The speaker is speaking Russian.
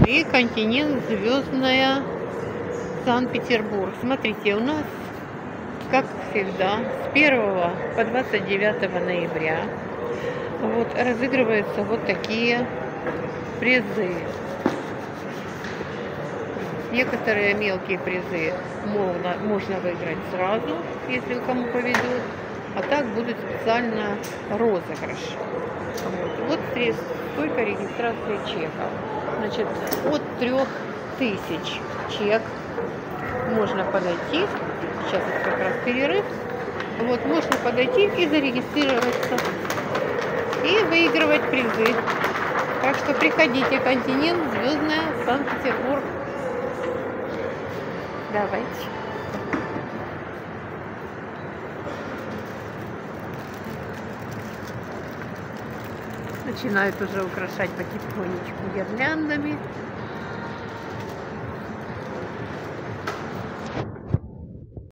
И континент Звездная Санкт-Петербург. Смотрите, у нас, как всегда, с 1 по 29 ноября вот разыгрываются вот такие призы. Некоторые мелкие призы можно выиграть сразу, если кому повезет. А так будет специально розыгрыш. Вот стойка регистрации чеков. Значит, от 3000 чек можно подойти. Сейчас это как раз перерыв. Вот, можно подойти и зарегистрироваться. И выигрывать призы. Так что приходите, континент Звездная Санкт-Петербург. Давайте. Начинают уже украшать потихонечку гирляндами.